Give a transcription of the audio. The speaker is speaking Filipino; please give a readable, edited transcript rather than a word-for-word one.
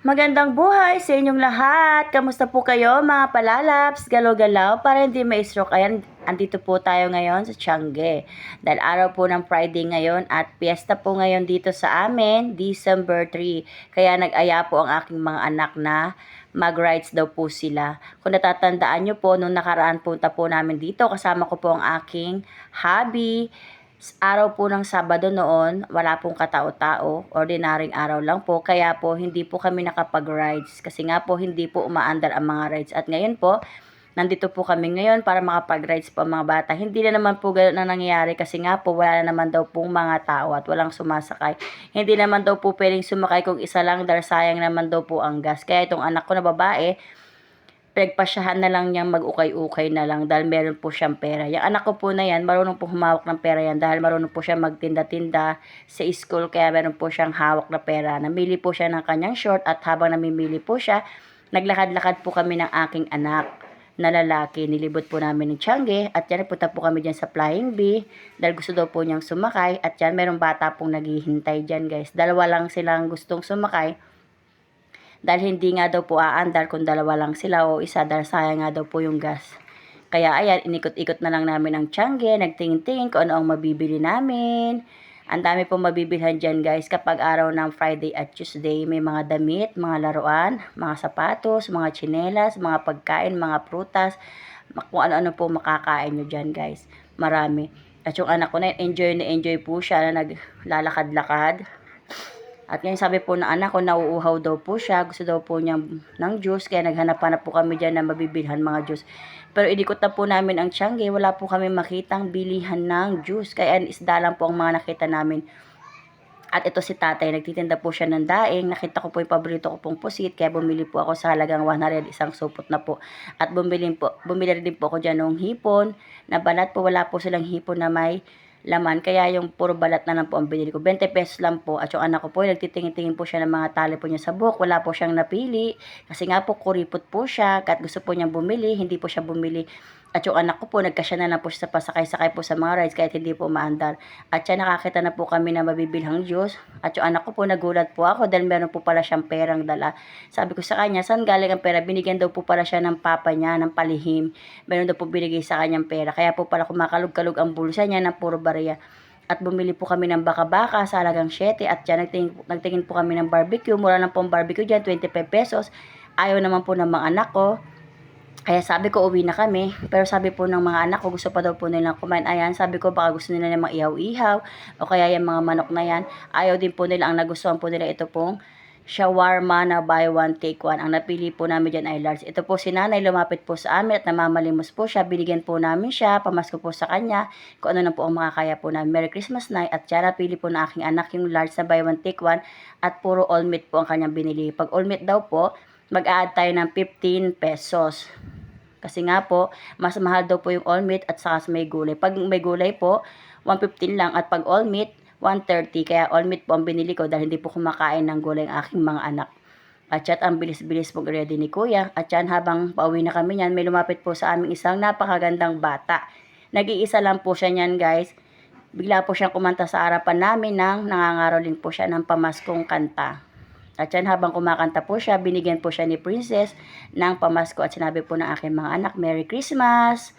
Magandang buhay sa inyong lahat. Kamusta po kayo mga palalaps, galaw-galaw para hindi ma-stroke? Ayan, andito po tayo ngayon sa Tiangge. Dahil araw po ng Friday ngayon at piyesta po ngayon dito sa amin, December 3. Kaya nag-aya po ang aking mga anak na mag-rides daw po sila. Kung natatandaan nyo po, nung nakaraan punta po namin dito, kasama ko po ang aking hubby. Araw po ng Sabado noon, wala pong katao-tao, ordinaryong araw lang po, kaya po hindi po kami nakapag-rides kasi nga po hindi po umaandar ang mga rides. At ngayon po, nandito po kami ngayon para makapag-rides po ang mga bata. Hindi na naman po gano'n na nangyayari kasi nga po wala na naman daw pong mga tao at walang sumasakay. Hindi naman daw po pwedeng sumakay kung isa lang dahil sayang naman daw po ang gas. Kaya itong anak ko na babae, pinagpasyahan na lang niyang mag-ukay-ukay na lang dahil meron po siyang pera. Yung anak ko po na yan, marunong po humawak ng pera yan dahil marunong po siya magtinda-tinda sa school kaya meron po siyang hawak na pera. Namili po siya ng kanyang short at habang namimili po siya, naglakad-lakad po kami ng aking anak na lalaki. Nilibot po namin ng Tiangge at yan punta po kami dyan sa Flying Bee dahil gusto daw po niyang sumakay at yan merong bata pong naghihintay dyan guys. Dalawa lang silang gustong sumakay dahil hindi nga daw po aandar kung dalawa lang sila o isa dahil sayang nga daw po yung gas. Kaya ayan, inikot-ikot na lang namin ang Tiangge, nagtingin-tingin kung ano ang mabibili namin. Ang dami pong mabibilhan dyan guys kapag araw ng Friday at Tuesday. May mga damit, mga laruan, mga sapatos, mga tsinelas, mga pagkain, mga prutas, kung ano-ano po makakain nyo dyan guys. Marami. At yung anak ko na enjoy po siya na naglalakad-lakad. At ngayon sabi po ng anak ko, nauuhaw daw po siya. Gusto daw po niya ng juice. Kaya naghanap-hanap po kami dyan na mabibilhan mga juice. Pero inikot na po namin ang Tiangge. Wala po kami makitang bilihan ng juice. Kaya isda lang po ang mga nakita namin. At ito si tatay, nagtitinda po siya ng daing. Nakita ko po yung paborito ko pong pusit. Kaya bumili po ako sa halagang 100, isang supot na po. At bumili rin po ako dyan ng hipon. Na balat po, wala po silang hipon na may laman. Kaya yung puro balat na lang po ang binili ko. 20 pesos lang po. At yung anak ko po, nagtitingin-tingin po siya ng mga tali po niya sa buhok. Wala po siyang napili. Kasi nga po, kuripot po siya. At gusto po niyang bumili. Hindi po siya bumili. At yung anak ko po, nagkasya na lang po siya sa pasakay-sakay po sa mga rides kahit hindi po maandar. At siya nakakita na po kami na mabibilhang juice. At yung anak ko po, nagulat po ako dahil meron po pala siyang perang dala. Sabi ko sa kanya, saan galing ang pera? Binigyan daw po pala siya ng papa niya, ng palihim. Meron daw po binigay sa kanyang pera. Kaya po pala kumakalog-kalog ang bulsa niya ng puro barya. At bumili po kami ng baka-baka sa halagang 7 at dyan nagtingin po kami ng barbecue. Mura lang po ang barbecue dyan, 25 pesos. Ayaw naman po ng mga anak ko. Kaya sabi ko uwi na kami. Pero sabi po ng mga anak ko gusto pa daw po nilang kumain. Ayan, sabi ko baka gusto nila ng mga ihaw-ihaw o kaya yung mga manok na yan. Ayaw din po nila, ang nagustuhan po nila ito pong shawarma na buy one take one. Ang napili po namin dyan ay large. Ito po si nanay lumapit po sa amin at namamalimos po siya. Binigyan po namin siya, pamasko po sa kanya kung ano na po ang makakaya po namin. Merry Christmas night at siya napili po na aking anak yung large na buy one take one at puro all meat po ang kanyang binili. Pag all meat daw po, mag-add tayo ng 15 pesos. Kasi nga po, mas mahal daw po yung all meat at saka may gulay. Pag may gulay po, 115 lang at pag all meat, 130. Kaya all meat po ang binili ko dahil hindi po kumakain ng gulay ang aking mga anak. At yan, ang bilis-bilis pong ready ni kuya. At yan, habang pauwi na kami yan, may lumapit po sa aming isang napakagandang bata. Nag-iisa lang po siya niyan guys. Bigla po siyang kumanta sa harapan namin nang nangangaroling po siya ng pamaskong kanta. At yan, habang kumakanta po siya, binigyan po siya ni Princess ng pamasko at sinabi po ng aking mga anak, Merry Christmas!